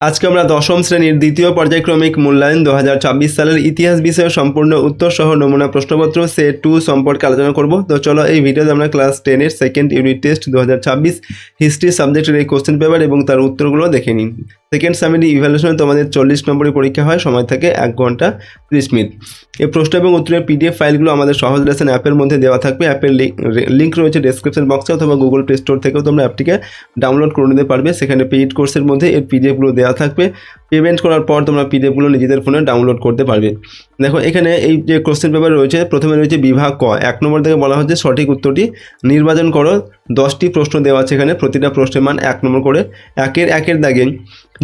আজকে আমরা দশম শ্রেণীর দ্বিতীয় পর্যায়ক্রমিক মূল্যায়ন 2024 সালের ইতিহাস বিষয়ে সম্পূর্ণ উত্তর সহ নমুনা প্রশ্নপত্র সেট 2 সম্পর্কে আলোচনা করব। তো চলো এই ভিডিওতে আমরা ক্লাস 10-এর সেকেন্ড ইউনিট টেস্ট 2024 হিস্ট্রি সাবজেক্টের এই কোশ্চেন পেপার এবং তার উত্তরগুলো দেখে নিন। সেকেন্ড সামিটি ইভ্যালুয়েশনে তোমাদের 40 নম্বরের পরীক্ষা হয়, সময় থাকে 1 ঘন্টা 30 মিনিট। এই প্রশ্ন এবং উত্তরের পিডিএফ ফাইলগুলো আমাদের সহজ লেসন অ্যাপের মধ্যে দেওয়া থাকবে। অ্যাপের লিঙ্ক রয়েছে ডেসক্রিপশন বক্সে অথবা গুগল প্লে স্টোর থেকেও তোমরা অ্যাপটিকে ডাউনলোড করে নিতে পারবে। সেখানে পেইড কোর্সের মধ্যে এর পিডিএফগুলো দেওয়া থাকবে। পেমেন্ট করার পর তোমরা পিডিএফগুলো নিজেদের ফোনে ডাউনলোড করতে পারবে। দেখো এখানে এই যে কোশ্চেন পেপার রয়েছে, প্রথমে রয়েছে বিভাগ ক। 1 নম্বর থেকে বলা হচ্ছে সঠিক উত্তরটি নির্বাচন করো। 10টি প্রশ্ন দেওয়া আছে এখানে, প্রতিটা প্রশ্নের মান 1 নম্বর করে। একের দাগে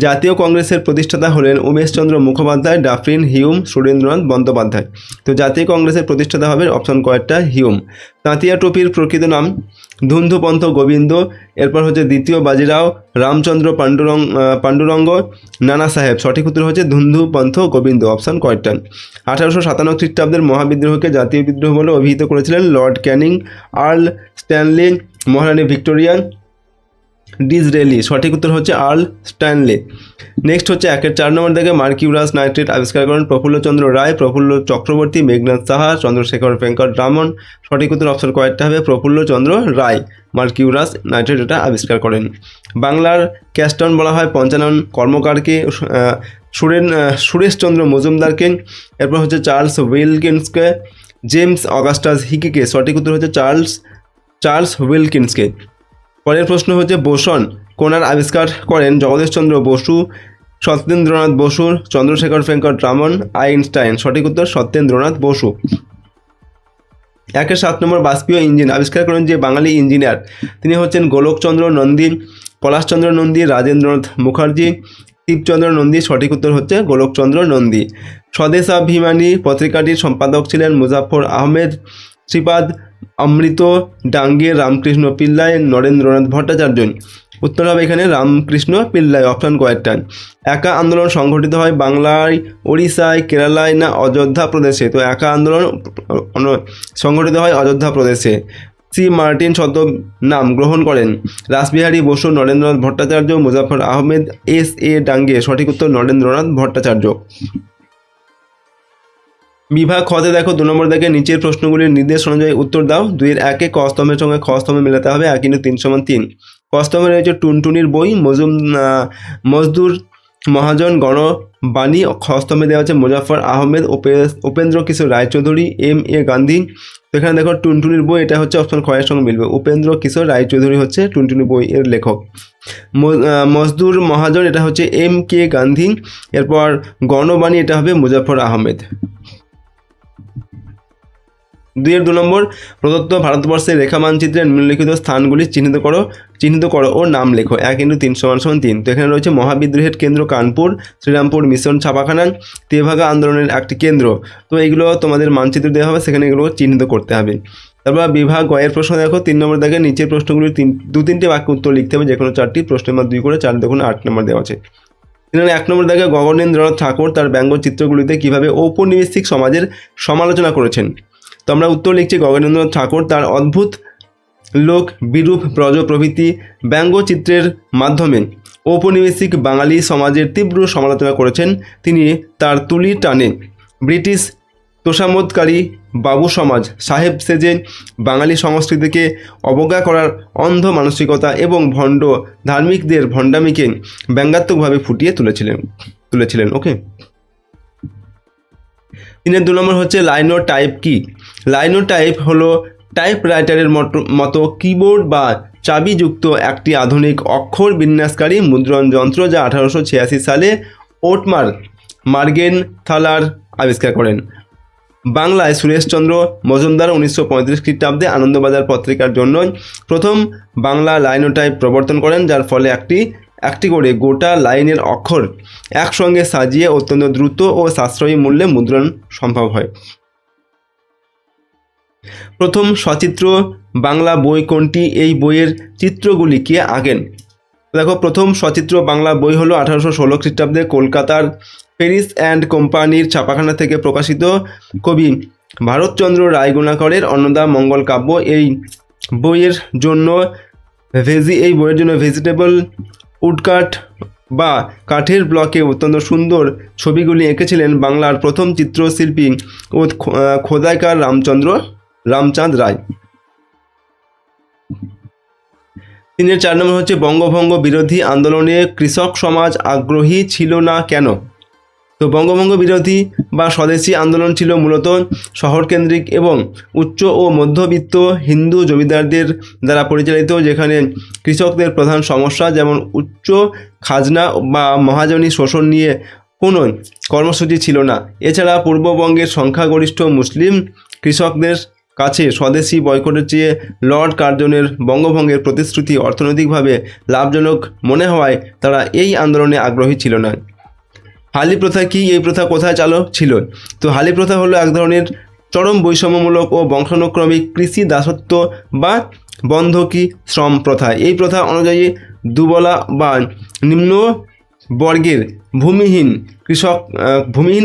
জাতীয় কংগ্রেসের প্রতিষ্ঠাতা হলেন উমেশচন্দ্র মুখোপাধ্যায়, ডাফরিন, হিউম, সুরেন্দ্রনাথ বন্দ্যোপাধ্যায়। তো জাতীয় কংগ্রেসের প্রতিষ্ঠাতা হবে অপশন কয়েকটা হিউম। তাঁতিয়া টুপির প্রকৃত নাম ধুন্ধুপন্থ গোবিন্দ। এরপর হচ্ছে দ্বিতীয় বাজিরাও, রামচন্দ্র পাণ্ডুরঙ্গ, নানা সাহেব। সঠিক উত্তর হচ্ছে ধুন্ধুপন্থ গোবিন্দ, অপশন কয়েকটা। 1857 খ্রিস্টাব্দের মহাবিদ্রোহকে জাতীয় বিদ্রোহ বলে অভিহিত করেছিলেন লর্ড ক্যানিং, আর্ল স্ট্যানলি, মহারানী ভিক্টোরিয়া, ডিসরেলি। সঠিক উত্তর হচ্ছে আর্ল স্ট্যানলি। নেক্সট হচ্ছে 4 নম্বর থেকে মার্কিউরাস নাইট্রেট আবিষ্কার করেন প্রফুল্লচন্দ্র রায়, প্রফুল্ল চক্রবর্তী, মেঘনাথ সাহা, চন্দ্রশেখর ভেঙ্কট রামন। সঠিক উত্তর অপশন কয়েকটা হবে প্রফুল্লচন্দ্র রায় মার্কিউরাস নাইট্রেট এটা আবিষ্কার করেন। বাংলার ক্যাস্টন বলা হয় পঞ্চানন কর্মকারকে, সুরেশচন্দ্র মজুমদারকে। এরপর হচ্ছে চার্লস উইলকিন্সকে, জেমস অগাস্টাস হিকিকে। সঠিক উত্তর হচ্ছে চার্লস উইলকিন্সকে। পরের প্রশ্ন হচ্ছে বোসন কণার আবিষ্কার করেন জগদীশচন্দ্র বসু, সত্যেন্দ্রনাথ বসু, চন্দ্রশেখর ভেঙ্কট রামন, আইনস্টাইন। সঠিক উত্তর সত্যেন্দ্রনাথ বসু। 7 নম্বর বাষ্পীয় ইঞ্জিন আবিষ্কার করেন যে বাঙালি ইঞ্জিনিয়ার, তিনি হচ্ছেন গোলকচন্দ্র নন্দী, পলাশচন্দ্র নন্দী, রাজেন্দ্রনাথ মুখার্জি, শিবচন্দ্র নন্দী। সঠিক উত্তর হচ্ছে গোলকচন্দ্র নন্দী। স্বদেশাভিমানী পত্রিকাটির সম্পাদক ছিলেন মুজাফফর আহমেদ, শ্রীপাদ অমৃত ডাঙ্গে, রামকৃষ্ণ পিল্লাই, নরেন্দ্রনাথ ভট্টাচার্য। উত্তর হবে এখানে রামকৃষ্ণ পিল্লাই, অপশন কয়েকটা। একা আন্দোলন সংগঠিত হয় বাংলায়, ওড়িশায়, কেরালায় না অযোধ্যা প্রদেশে? তো একা আন্দোলন সংগঠিত হয় অযোধ্যা প্রদেশে। সি মার্টিন নাম গ্রহণ করেন রাসবিহারী বসু, নরেন্দ্রনাথ ভট্টাচার্য, মুজাফফর আহমেদ, এস এ ডাঙ্গে। সঠিক উত্তর নরেন্দ্রনাথ ভট্টাচার্য। বিভাগ খতে দেখো 2 নম্বর দেখে নিচের প্রশ্নগুলির নির্দেশ অনুযায়ী উত্তর দাও। 2-1 ক স্তম্ভের সঙ্গে খ স্তম্ভে মেলাতে হবে। 1 × 3 = 3। ক স্তম্ভে রয়েছে টুনটুনির বই, মজদুর মহাজন গণবাণী। খ স্তম্ভে দেওয়া আছে মুজাফফর আহমেদ, উপেন্দ্র কিশোর রায়চৌধুরী, এম এ গান্ধী। তো এখানে দেখো টুনটুনির বই এটা হচ্ছে অপশন খয়ের সঙ্গে মিলবে। উপেন্দ্র কিশোর রায়চৌধুরী হচ্ছে টুনটুনি বই এর লেখক। মজদুর মহাজন এটা হচ্ছে এম কে গান্ধী। এরপর গণবাণী এটা হবে মুজাফফর আহমেদ। 2 নম্বর প্রদত্ত ভারতবর্ষের রেখা মানচিত্রে নিম্নলিখিত স্থানগুলি চিহ্নিত করো ও নাম লেখো। 1 × 3 = 3। তো এখানে রয়েছে মহাবিদ্রোহের কেন্দ্র কানপুর, শ্রীরামপুর মিশন ছাপাখানা, তেভাগা আন্দোলনের একটি কেন্দ্র। তো এগুলো তোমাদের মানচিত্র দেওয়া হবে, সেখানে এগুলো চিহ্নিত করতে হবে। তারপর বিভাগ গয়ের প্রশ্ন দেখো 3 নম্বর দেখে নিচের প্রশ্নগুলির 2-3টে বাক্য উত্তর লিখতে হবে, যে কোনো 4টি। প্রশ্নের মান 2 করে, 4 দেখুন 8 নম্বর দেওয়া আছে। 1 নম্বর দেখে গগনেন্দ্রনাথ ঠাকুর তার ব্যঙ্গচিত্রগুলিতে কীভাবে ঔপনিবেশিক সমাজের সমালোচনা করেছেন? তো আমরা উত্তর লিখছি গগনেন্দ্রনাথ ঠাকুর তার অদ্ভুত লোক, বিরূপ, ব্রজ প্রভৃতি ব্যঙ্গচিত্রের মাধ্যমে ঔপনিবেশিক বাঙালি সমাজের তীব্র সমালোচনা করেছেন। তিনি তার তুলির টানে ব্রিটিশ তোষামোদকারী বাবু সমাজ, সাহেব সেজে বাঙালি সংস্কৃতিকে অবজ্ঞা করার অন্ধ মানসিকতা এবং ভণ্ড ধার্মিকদের ভণ্ডামিকে ব্যঙ্গাত্মকভাবে ফুটিয়ে তুলেছিলেন। ওকে। 2 নম্বর হচ্ছে লাইনোটাইপ কি? লাইনোটাইপ হলো টাইপরাইটারের মতো কিবোর্ড বা চাবিযুক্ত একটি আধুনিক অক্ষর বিন্যাসকারী মুদ্রণ যন্ত্র, যা 1886 সালে ওটমার মার্গেনথালার আবিষ্কার করেন। বাংলায় সুরেশচন্দ্র মজুমদার 1935 খ্রিস্টাব্দে আনন্দবাজার পত্রিকার জন্য প্রথম বাংলা লাইনোটাইপ প্রবর্তন করেন, যার ফলে একটি করে গোটা লাইনের অক্ষর একসঙ্গে সাজিয়ে অত্যন্ত দ্রুত ও সাশ্রয়ী মূল্যে মুদ্রণ সম্ভব হয়। প্রথম সচিত্র বাংলা বই কোনটি? এই বইয়ের চিত্রগুলি কে আঁকেন? দেখো প্রথম সচিত্র বাংলা বই হলো 1816 খ্রিস্টাব্দে কলকাতার প্যারিস অ্যান্ড কোম্পানির ছাপাখানা থেকে প্রকাশিত কবি ভারতচন্দ্র রায়গুণাকরের অন্নদা মঙ্গল কাব্য। এই বইয়ের জন্য ভেজিটেবল উডকাট বা কাঠের ব্লকে অত্যন্ত সুন্দর ছবিগুলি এঁকেছিলেন বাংলার প্রথম চিত্রশিল্পী ও খোদাইকার রামচাঁদ রায়। 3 4 নম্বর হচ্ছে বঙ্গভঙ্গ বিরোধী আন্দোলনে কৃষক সমাজ আগ্রহী ছিল না কেন? তো বঙ্গভঙ্গ বিরোধী বা স্বদেশী আন্দোলন ছিল মূলত শহরকেন্দ্রিক এবং উচ্চ ও মধ্যবিত্ত হিন্দু জমিদারদের দ্বারা পরিচালিত, যেখানে কৃষকদের প্রধান সমস্যা যেমন উচ্চ খাজনা বা মহাজনী শোষণ নিয়ে কোনো কর্মসূচি ছিল না। এছাড়া পূর্ববঙ্গের সংখ্যাগরিষ্ঠ মুসলিম কৃষকদের কাছে স্বদেশী বয়কটের চেয়ে লর্ড কার্জনের বঙ্গভঙ্গের প্রতিশ্রুতি অর্থনৈতিকভাবে লাভজনক মনে হওয়ায় তারা এই আন্দোলনে আগ্রহী ছিল না। হালি প্রথা কি? এই প্রথা কোথায় চালু ছিল? তো হালি প্রথা হলো এক ধরনের চরম বৈষম্যমূলক ও বংশানুক্রমিক কৃষি দাসত্ব বা বন্ধকি শ্রম প্রথা। এই প্রথা অনুযায়ী দুবলা বা নিম্ন বর্গের ভূমিহীন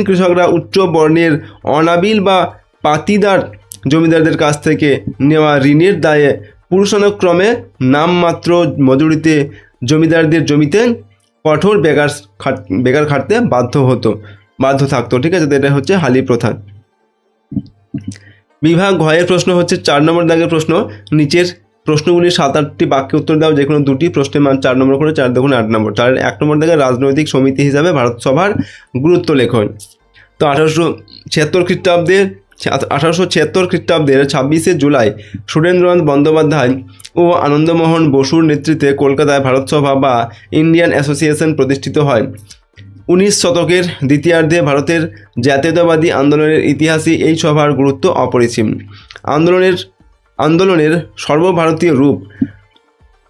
কৃষকরা উচ্চ বর্ণের অনাবিল বা পাতিদার জমিদারদের কাছ থেকে নেওয়া ঋণের দায়ে পুরুষানুক্রমে নামমাত্র মজুরিতে জমিদারদের জমিতে কঠোর বেকার খাটতে বাধ্য থাকতো। ঠিক আছে, তো এটা হচ্ছে হালি প্রথা। বিভাগ ঘয়ের প্রশ্ন হচ্ছে 4 নম্বর দাগের প্রশ্ন। নিচের প্রশ্নগুলি 7-8টি বাক্যে উত্তর দাও, যে কোনো 2টি প্রশ্নের মান 4 নম্বর করে, 4 2 8 নম্বর। 1 নম্বর দাগে রাজনৈতিক সমিতি হিসাবে ভারত সভার গুরুত্ব লেখন। তো 1876 খ্রিস্টাব্দের 26শে জুলাই সুরেন্দ্রনাথ বন্দ্যোপাধ্যায় ও আনন্দমোহন বসুর নেতৃত্বে কলকাতায় ভারতসভা বা ইন্ডিয়ান অ্যাসোসিয়েশন প্রতিষ্ঠিত হয়। 19 শতকের দ্বিতীয়ার্ধে ভারতের জাতীয়তাবাদী আন্দোলনের ইতিহাসে এই সভার গুরুত্ব অপরিসীম। আন্দোলনের সর্বভারতীয় রূপ।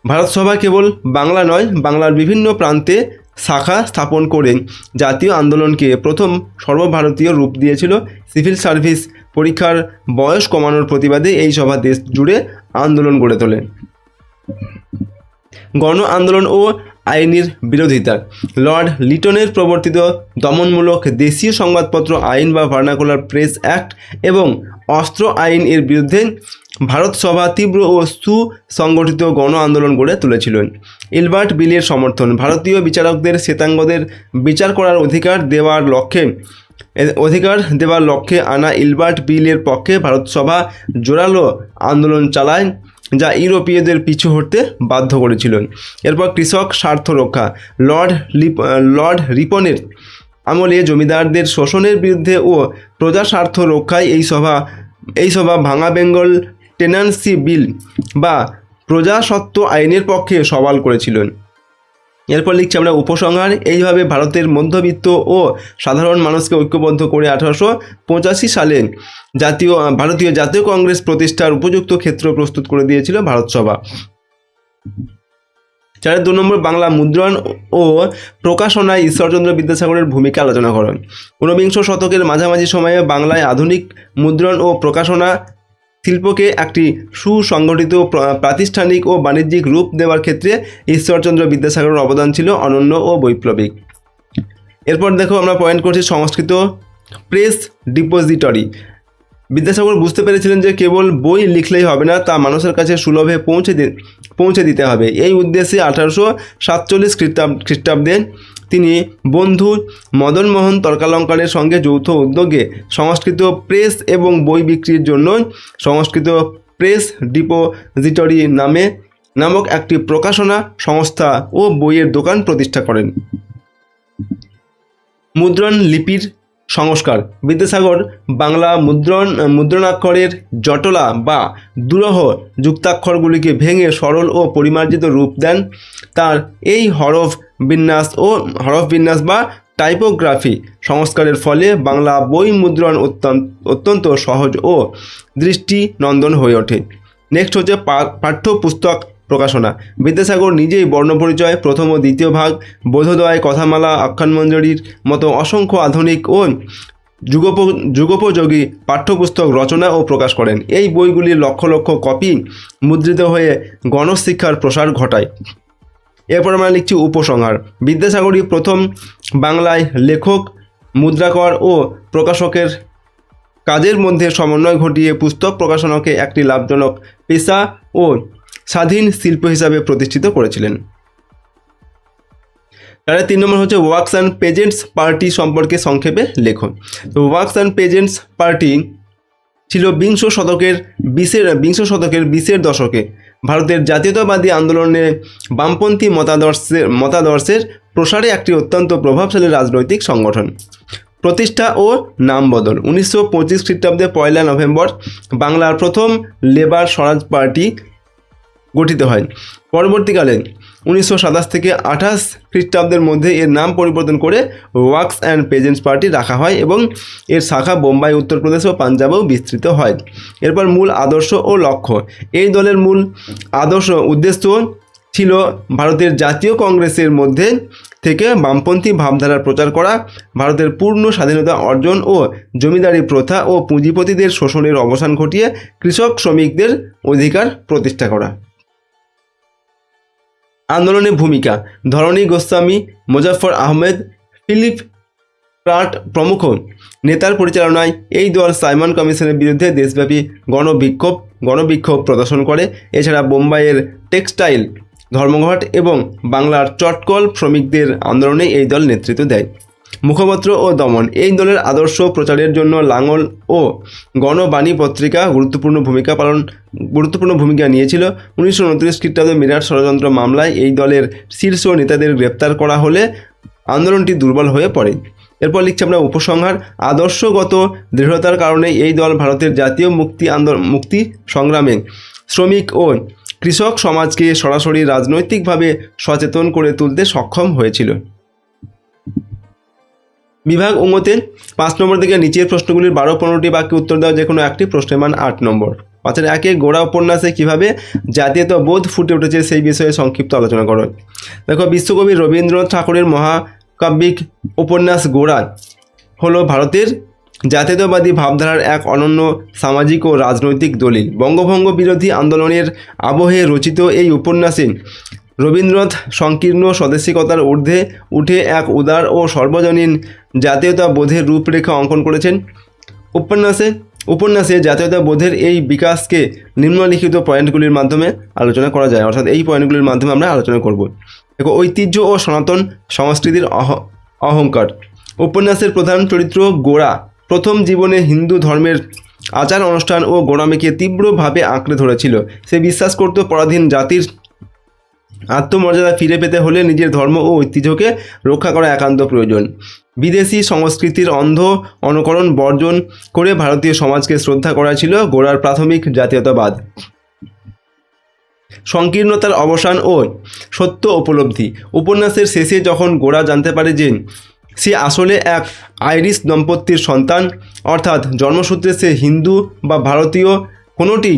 ভারতসভা কেবল বাংলা নয়, বাংলার বিভিন্ন প্রান্তে শাখা স্থাপন করে জাতীয় আন্দোলনকে প্রথম সর্বভারতীয় রূপ দিয়েছিল। সিভিল সার্ভিস পরীক্ষার বয়স কমানোর প্রতিবাদে এই সভা দেশ জুড়ে আন্দোলন গড়ে তোলে। গণ আন্দোলন ও আইনের বিরোধিতা। লর্ড লিটনের প্রবর্তিত দমনমূলক দেশীয় সংবাদপত্র আইন বা ভার্নাকুলার প্রেস অ্যাক্ট এবং অস্ত্র আইন এর বিরুদ্ধে ভারত সভা তীব্র ও সুসংগঠিত গণ আন্দোলন গড়ে তুলেছিলেন। এলবার্ট বিলের সমর্থন। ভারতীয় বিচারকদের শ্বেতাঙ্গদের বিচার করার অধিকার দেওয়ার লক্ষ্যে আনা এলবার্ট বিলের পক্ষে ভারত সভা জোরালো আন্দোলন চালায়, যা ইউরোপীয়দের পিছু হটতে বাধ্য করেছিল। এরপর কৃষক স্বার্থ রক্ষা। লর্ড রিপনের আমলে জমিদারদের শোষণের বিরুদ্ধে ও প্রজা স্বার্থ রক্ষায় এই সভা ভাঙা বেঙ্গল টেনান্সি বিল বা প্রজাস্বত্ব আইনের পক্ষে সওয়াল করেছিলেন। এরপর লিখছি আমরা উপসংহার। এইভাবে ভারতের মধ্যবিত্ত ও সাধারণ মানুষকে ঐক্যবদ্ধ করে 1885 সালে ভারতীয় জাতীয় কংগ্রেস প্রতিষ্ঠার উপযুক্ত ক্ষেত্র প্রস্তুত করে দিয়েছিল ভারত সভা। 2 নম্বর বাংলা মুদ্রণ ও প্রকাশনায় ঈশ্বরচন্দ্র বিদ্যাসাগরের ভূমিকা আলোচনা করেন। 19বিংশ শতকের মাঝামাঝি সময়ে বাংলায় আধুনিক মুদ্রণ ও প্রকাশনা শিল্পকে একটি সুসংগঠিত প্রাতিষ্ঠানিক ও বাণিজ্যিক রূপ দেওয়ার ক্ষেত্রে ঈশ্বরচন্দ্র বিদ্যাসাগরের অবদান ছিল অনন্য ও বৈপ্লবিক। এরপর দেখো আমরা পয়েন্ট করছি সংস্কৃত প্রেস ডিপোজিটরি। বিদ্যাসাগর বুঝতে পেরেছিলেন যে কেবল বই লিখলেই হবে না, তা মানুষের কাছে সুলভে পৌঁছে দিতে হবে। এই উদ্দেশ্যে 1847 খ্রিস্টাব্দে তিনি বন্ধু মদনমোহন তর্কালঙ্কারের সঙ্গে যৌথ উদ্যোগে সংস্কৃত প্রেস এবং বই বিক্রির জন্য সংস্কৃত প্রেস ডিপোজিটরি নামক একটি প্রকাশনা সংস্থা ও বইয়ের দোকান প্রতিষ্ঠা করেন। মুদ্রণ লিপির সংস্কার। বিদ্যাসাগর বাংলা মুদ্রণাক্ষরের জটলা বা দুরূহ যুক্তাক্ষরগুলিকে ভেঙে সরল ও পরিমার্জিত রূপ দেন। তার এই হরফ বিন্যাস বা টাইপোগ্রাফি সংস্কারের ফলে বাংলা বই মুদ্রণ অত্যন্ত সহজ ও দৃষ্টিনন্দন হয়ে ওঠে। নেক্সট হচ্ছে পাঠ্যপুস্তক প্রকাশনা। বিদ্যাসাগর নিজেই বর্ণপরিচয়, প্রথম ও দ্বিতীয় ভাগ, বোধোদয়, কথামালা, আখ্যানমঞ্জরির মতো অসংখ্য আধুনিক ও যুগোপযোগী পাঠ্যপুস্তক রচনা ও প্রকাশ করেন। এই বইগুলির লক্ষ লক্ষ কপি মুদ্রিত হয়ে গণশিক্ষার প্রসার ঘটায়। এরপর আমরা লিখছি উপসংহার। বিদ্যাসাগরই প্রথম বাংলায় লেখক, মুদ্রাকর ও প্রকাশকের কাজের মধ্যে সমন্বয় ঘটিয়ে পুস্তক প্রকাশনাকে একটি লাভজনক পেশা ও স্বাধীন শিল্প হিসাবে প্রতিষ্ঠিত করেছিলেন। তাহলে 3 নম্বর হচ্ছে ওয়ার্কস অ্যান্ড পেজেন্টস পার্টি সম্পর্কে সংক্ষেপে লেখো। তো ওয়ার্কস অ্যান্ড পেজেন্টস পার্টি ছিল বিংশ শতকের 20-এর দশকে ভারতের জাতীয়তাবাদী আন্দোলনে বামপন্থী মতাদর্শের প্রসারে একটি অত্যন্ত প্রভাবশালী রাজনৈতিক সংগঠন। প্রতিষ্ঠা ও নাম বদল 1925 খ্রিস্টাব্দে 1 নভেম্বর বাংলার প্রথম লেবার স্বরাজ পার্টি গঠিত হয়। পরবর্তীকালে 1927 থেকে 28 খ্রিস্টাব্দের মধ্যে এর নাম পরিবর্তন করে ওয়ার্কস অ্যান্ড পেজেন্টস পার্টি রাখা হয় এবং এর শাখা বোম্বাই, উত্তরপ্রদেশ ও পাঞ্জাবেও বিস্তৃত হয়। এরপর মূল আদর্শ ও লক্ষ্য। এই দলের মূল উদ্দেশ্য ছিল ভারতের জাতীয় কংগ্রেসের মধ্যে থেকে বামপন্থী ভাবধারার প্রচার করা, ভারতের পূর্ণ স্বাধীনতা অর্জন ও জমিদারি প্রথা ও পুঁজিপতিদের শোষণের অবসান ঘটিয়ে কৃষক শ্রমিকদের অধিকার প্রতিষ্ঠা করা। আন্দোলনের ভূমিকা। ধরণী গোস্বামী, মোজাফফর আহমেদ, ফিলিপ প্রাট প্রমুখ নেতার পরিচালনায় এই দল সাইমন কমিশনের বিরুদ্ধে দেশব্যাপী গণবিক্ষোভ প্রদর্শন করে। এছাড়া বোম্বাইয়ের টেক্সটাইল ধর্মঘট এবং বাংলার চটকল শ্রমিকদের আন্দোলনে এই দল নেতৃত্ব দেয়। মুখপত্র ও দমন। এই দলের আদর্শ প্রচারের জন্য লাঙল ও গণবাণী পত্রিকা গুরুত্বপূর্ণ ভূমিকা নিয়েছিল। 1929 খ্রিস্টাব্দে মিরাট ষড়যন্ত্র মামলায় এই দলের শীর্ষ নেতাদের গ্রেপ্তার করা হলে আন্দোলনটি দুর্বল হয়ে পড়ে। এরপর লিখছি আমরা উপসংহার। আদর্শগত দৃঢ়তার কারণে এই দল ভারতের জাতীয় মুক্তি সংগ্রামে শ্রমিক ও কৃষক সমাজকে সরাসরি রাজনৈতিকভাবে সচেতন করে তুলতে সক্ষম হয়েছিল। বিভাগ উঙ্গতে 5 নম্বর থেকে নিচের প্রশ্নগুলির 12-15টি বাক্যে উত্তর দেওয়া যে কোনো একটি, প্রশ্নের মান 8 নম্বর। 5-1 গোড়া উপন্যাসে কিভাবে জাতীয়তাবোধ ফুটে উঠেছে সেই বিষয়ে সংক্ষিপ্ত আলোচনা করো। দেখো, বিশ্বকবি রবীন্দ্রনাথ ঠাকুরের মহাকাব্যিক উপন্যাস গোড়া হলো ভারতের জাতীয়তাবাদী ভাবধারার এক অনন্য সামাজিক ও রাজনৈতিক দলিল। বঙ্গভঙ্গ বিরোধী আন্দোলনের আবহে রচিত এই উপন্যাসে রবীন্দ্রনাথ সংকীর্ণ স্বদেশিকতার ঊর্ধ্বে উঠে এক উদার ও সর্বজনীন জাতীয়তাবোধের রূপরেখা অঙ্কন করেছেন। উপন্যাসে জাতীয়তাবোধের এই বিকাশকে নিম্নলিখিত পয়েন্টগুলির মাধ্যমে আলোচনা করা যায়, অর্থাৎ এই পয়েন্টগুলির মাধ্যমে আমরা আলোচনা করব। দেখো, ঐতিহ্য ও সনাতন সংস্কৃতির অহংকার। উপন্যাসের প্রধান চরিত্র গোরা প্রথম জীবনে হিন্দু ধর্মের আচার অনুষ্ঠান ও গোঁড়ামিকে তীব্রভাবে আঁকড়ে ধরেছিল। সে বিশ্বাস করত পরাধীন জাতির আত্মমর্যাদা ফিরে পেতে হলে নিজের ধর্ম ও ঐতিহ্যকে রক্ষা করা একান্ত প্রয়োজন। বিদেশি সংস্কৃতির অন্ধ অনুকরণ বর্জন করে ভারতীয় সমাজকে শ্রদ্ধা করা ছিল গোরার প্রাথমিক জাতীয়তাবাদ। সংকীর্ণতার অবসান ও সত্য উপলব্ধি। উপন্যাসের শেষে যখন গোরা জানতে পারে যে সে আসলে এক আইরিশ দম্পতির সন্তান, অর্থাৎ জন্মসূত্রে সে হিন্দু বা ভারতীয় কোনোটি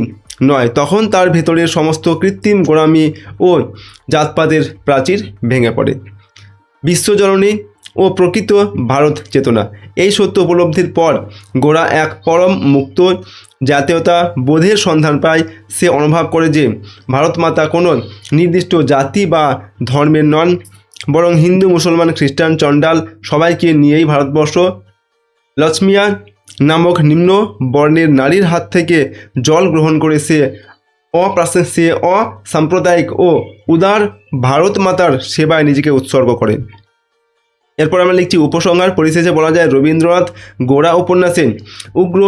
নয়, তখন তার ভেতরের সমস্ত কৃত্রিম গোঁড়ামি ও জাতপাতের প্রাচীর ভেঙে পড়ে। বিশ্বজননী ও প্রকৃত ভারত চেতনা। এই সত্য উপলব্ধির পর গোরা এক পরম মুক্ত জাতীয়তা বোধের সন্ধান পায়। সে অনুভব করে যে ভারত মাতা কোনো নির্দিষ্ট জাতি বা ধর্মের নন, বরং হিন্দু, মুসলমান, খ্রিস্টান, চণ্ডাল সবাইকে নিয়েই ভারতবর্ষ। লক্ষ্মিয়া নামক নিম্ন বর্ণের নারীর হাত থেকে জল গ্রহণ করে সে অসাম্প্রদায়িক ও উদার ভারত মাতার সেবায় নিজেকে উৎসর্গ করে। এরপর আমরা লিখছি উপসংহার। পরিশেষে বলা যায়, রবীন্দ্রনাথ গোরা উপন্যাসে উগ্র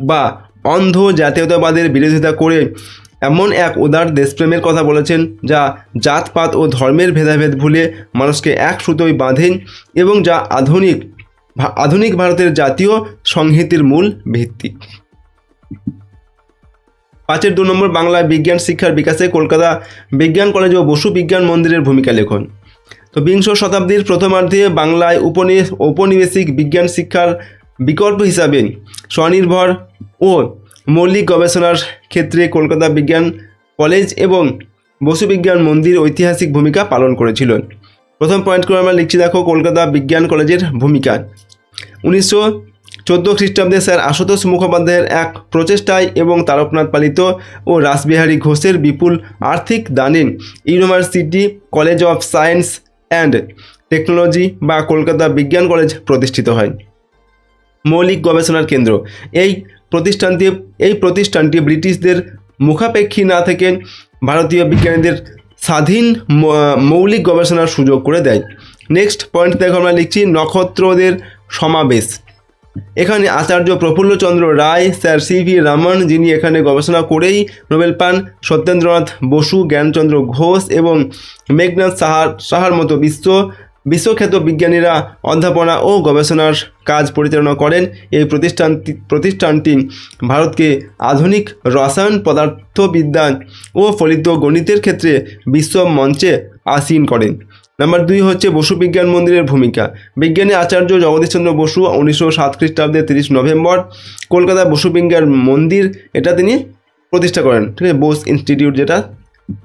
বা অন্ধ জাতীয়তাবাদের বিরোধিতা করে এমন এক উদার দেশপ্রেমের কথা বলেছেন যা জাতপাত ও ধর্মের ভেদাভেদ ভুলে মানুষকে এক সুতোয় বাঁধেন এবং যা আধুনিক ভারতের জাতীয় সংহিতির মূল ভিত্তি। 5-2 নম্বর বাংলায় বিজ্ঞান শিক্ষার বিকাশে কলকাতা বিজ্ঞান কলেজ ও বসু বিজ্ঞান মন্দিরের ভূমিকা লেখন। তো বিংশ শতাব্দীর প্রথমার্ধে বাংলায় ঔপনিবেশিক বিজ্ঞান শিক্ষার বিকল্প হিসাবে স্বনির্ভর ও মৌলিক গবেষণার ক্ষেত্রে কলকাতা বিজ্ঞান কলেজ এবং বসু বিজ্ঞান মন্দির ঐতিহাসিক ভূমিকা পালন করেছিল। প্রথম পয়েন্ট করে আমরা লিখছি, দেখো, কলকাতা বিজ্ঞান কলেজের ভূমিকা। 1914 খ্রিস্টাব্দে স্যার আশুতোষ মুখোপাধ্যায়ের এক প্রচেষ্টায় এবং তারকনাথ পালিত ও রাসবিহারী ঘোষের বিপুল আর্থিক দানে university college of science and technology বা কলকাতা বিজ্ঞান কলেজ প্রতিষ্ঠিত হয়। মৌলিক গবেষণার কেন্দ্র। এই প্রতিষ্ঠানটি ব্রিটিশদের মুখাপেক্ষী না থেকে ভারতীয় বিজ্ঞানীদের স্বাধীন মৌলিক গবেষণার সুযোগ করে দেয়। নেক্সট পয়েন্ট দেখো আমরা লিখছি নক্ষত্রদের সমাবেশ। এখানে আচার্য প্রফুল্লচন্দ্র রায়, স্যার CV রামন, যিনি এখানে গবেষণা করেই নোবেল পান, সত্যেন্দ্রনাথ বসু, জ্ঞানচন্দ্র ঘোষ এবং মেঘনাথ সাহার মতো বিশ্বখ্যাত বিজ্ঞানীরা অধ্যাপনা ও গবেষণার কাজ পরিচালনা করেন। এই প্রতিষ্ঠানটি ভারতকে আধুনিক রসায়ন, পদার্থবিদ্যা ও ফলিত গণিতের ক্ষেত্রে বিশ্ব মঞ্চে আসীন করেন। নাম্বার 2 হচ্ছে বসু বিজ্ঞান মন্দিরের ভূমিকা। বিজ্ঞানী আচার্য জগদীশচন্দ্র বসু 1907 খ্রিস্টাব্দে 30 নভেম্বর কলকাতা বসু বিজ্ঞান মন্দির এটা তিনি প্রতিষ্ঠা করেন, ঠিক আছে, বোস ইনস্টিটিউট যেটা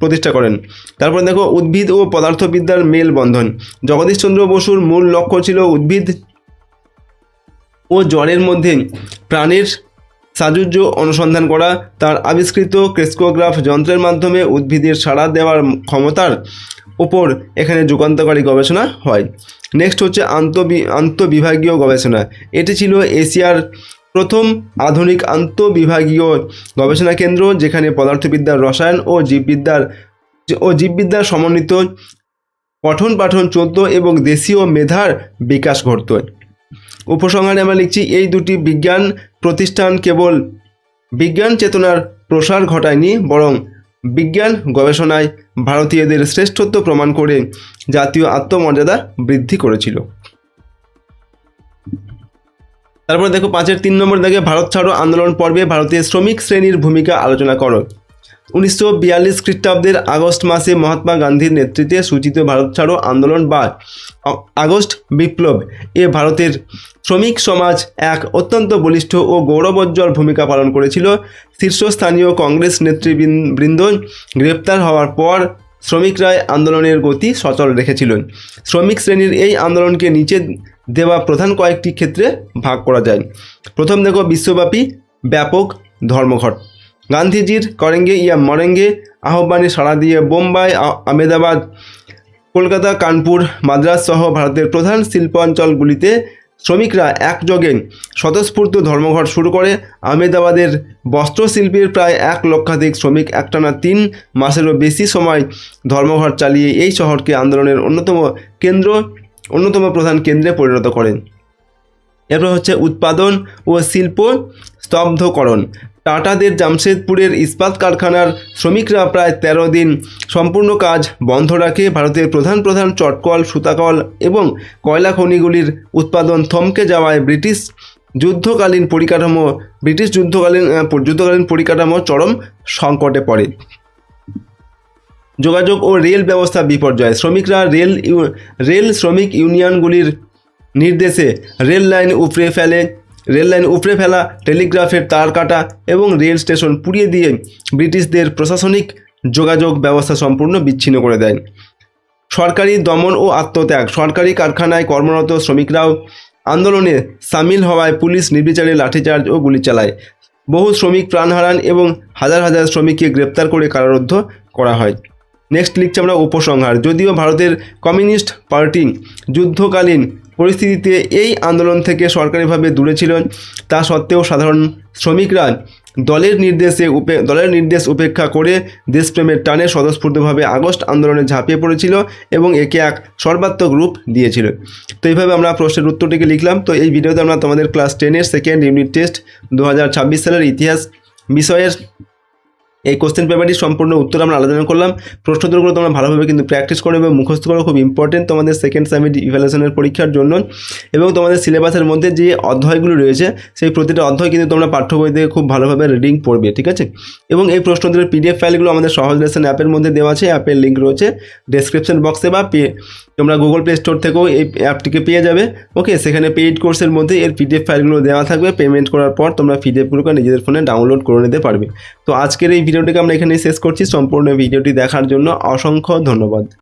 প্রতিষ্ঠা করেন। তারপরে দেখো উদ্ভিদ ও পদার্থবিদ্যার মেলবন্ধন। জগদীশচন্দ্র বসুর মূল লক্ষ্য ছিল উদ্ভিদ ও জড়ের মধ্যে প্রাণের সাযুজ্য অনুসন্ধান করা। তার আবিষ্কৃত ক্রেস্কোগ্রাফ যন্ত্রের মাধ্যমে উদ্ভিদের সাড়া দেওয়ার ক্ষমতার উপর এখানে যুগান্তকারী গবেষণা হয়। নেক্সট হচ্ছে আন্তঃবিভাগীয় গবেষণা। এটি ছিল এশিয়ার প্রথম আধুনিক আন্তঃবিভাগীয় গবেষণা কেন্দ্র, যেখানে পদার্থবিদ্যার, রসায়ন ও জীববিদ্যার সমন্বিত পঠন পাঠন চলত এবং দেশীয় মেধার বিকাশ ঘটত। উপসংহারে আমরা লিখছি এই দুটি বিজ্ঞান প্রতিষ্ঠান কেবল বিজ্ঞান চেতনার প্রসার ঘটায়নি, বরং বিজ্ঞান গবেষণায় ভারতীয়দের শ্রেষ্ঠত্ব প্রমাণ করে জাতীয় আত্মমর্যাদা বৃদ্ধি করেছিল। তারপরে দেখো 5-এর 3 নম্বর দাগে ভারত ছাড়ো আন্দোলন পর্বে ভারতীয় শ্রমিক শ্রেণীর ভূমিকা আলোচনা করো। 1942 খ্রিস্টাব্দের আগস্ট মাসে মহাত্মা গান্ধীর নেতৃত্বে সূচিত ভারত ছাড়ো আন্দোলন বা আগস্ট বিপ্লব এ ভারতের শ্রমিক সমাজ এক অত্যন্ত বলিষ্ঠ ও গৌরবোজ্জ্বল ভূমিকা পালন করেছিল। শীর্ষস্থানীয় কংগ্রেস নেতৃবৃন্দ গ্রেপ্তার হওয়ার পর শ্রমিকরাই আন্দোলনের গতি সচল রেখেছিলেন। শ্রমিক শ্রেণীর এই আন্দোলনকে নিচে দেওয়া প্রধান কয়েকটি ক্ষেত্রে ভাগ করা যায়। প্রথম দেখো বিশ্বব্যাপী ব্যাপক ধর্মঘট। গান্ধীজির করেঙ্গে ইয়া মরেঙ্গে আহ্বানে সাড়া দিয়ে বোম্বাই, আহমেদাবাদ, কলকাতা, কানপুর, মাদ্রাজ সহ ভারতের প্রধান শিল্পাঞ্চলগুলিতে শ্রমিকরা একযোগে স্বতঃস্ফূর্ত ধর্মঘট শুরু করে। আহমেদাবাদের বস্ত্রশিল্পের প্রায় 1 লক্ষাধিক শ্রমিক একটানা 3 মাসেরও বেশি সময় ধর্মঘট চালিয়ে এই শহরকে আন্দোলনের অন্যতম প্রধান কেন্দ্রে পরিণত করেন। এরপর হচ্ছে উৎপাদন ও শিল্প স্তব্ধকরণ। টাটাদের জামশেদপুরের ইস্পাত কারখানার শ্রমিকরা প্রায় 13 দিন সম্পূর্ণ কাজ বন্ধ রাখে। ভারতের প্রধান চটকল, সুতাকল এবং কয়লা খনিগুলির উৎপাদন থমকে যাওয়ায় ব্রিটিশ যুদ্ধকালীন পরিকাঠামো চরম সংকটে পড়ে। যোগাযোগ ও রেল ব্যবস্থা বিপর্যয়। শ্রমিকরা রেল শ্রমিক ইউনিয়নগুলির নির্দেশে রেল লাইন উপড়ে ফেলা, টেলিগ্রাফের তার কাটা এবং রেল স্টেশন পুড়িয়ে দিয়ে ব্রিটিশদের প্রশাসনিক যোগাযোগ ব্যবস্থা সম্পূর্ণ বিচ্ছিন্ন করে দেয়। সরকারি দমন ও আত্মত্যাগ। সরকারি কারখানায় কর্মরত শ্রমিকরাও আন্দোলনে সামিল হওয়ায় পুলিশ নির্বিচারে লাঠিচার্জ ও গুলি চালায়। বহু শ্রমিক প্রাণ হারান এবং হাজার হাজার শ্রমিককে গ্রেপ্তার করে কারারুদ্ধ করা হয়। নেক্সট লিখছি আমরা উপসংহার। যদিও ভারতের কমিউনিস্ট পার্টি যুদ্ধকালীন পরিস্থিতিতে এই আন্দোলন থেকে সরকারিভাবে দূরে ছিল, তা সত্ত্বেও সাধারণ শ্রমিকরা দলের নির্দেশ উপেক্ষা করে দেশপ্রেমের টানে স্বতঃস্ফূর্তভাবে আগস্ট আন্দোলনে ঝাঁপিয়ে পড়েছিল এবং একে এক সর্বাত্মক রূপ দিয়েছিল। তো এইভাবে আমরা প্রশ্নের উত্তরটিকে লিখলাম। তো এই ভিডিওতে আমরা তোমাদের ক্লাস 10-এর সেকেন্ড ইউনিট টেস্ট 2026 সালের ইতিহাস বিষয়ের এই কোশ্চেন পেপারটি সম্পূর্ণ উত্তর আমরা আলোচনা করলাম। প্রশ্নোত্তরগুলো তোমরা ভালোভাবে কিন্তু প্র্যাকটিস করো এবং মুখস্থ করো, খুব ইম্পর্টেন্ট তোমাদের সেকেন্ড সেমিস্টার ইভ্যালুয়েশনের পরীক্ষার জন্য। এবং তোমাদের সিলেবাসের মধ্যে যে অধ্যায়গুলো রয়েছে সেই প্রতিটা অধ্যায় কিন্তু তোমরা পাঠ্য বই থেকে খুব ভালোভাবে রিডিং পড়বে, ঠিক আছে। এবং এই প্রশ্নোত্তরের PDF ফাইলগুলো আমাদের সহজ লেসন অ্যাপের মধ্যে দেওয়া আছে। অ্যাপের লিঙ্ক রয়েছে ডেসক্রিপশন বক্সে বা তোমরা গুগল প্লে স্টোর থেকেও এই অ্যাপটিকে পেয়ে যাবে। ওকে, সেখানে পেইড কোর্সের মধ্যে এর PDF ফাইলগুলো দেওয়া থাকবে। পেমেন্ট করার পর তোমরা PDFগুলোকে নিজেদের ফোনে ডাউনলোড করে নিতে পারবে। তো আজকের এই ভিডিওটিকে আমরা এখানে শেষ করছি। সম্পূর্ণ ভিডিওটি দেখার জন্য অসংখ্য ধন্যবাদ।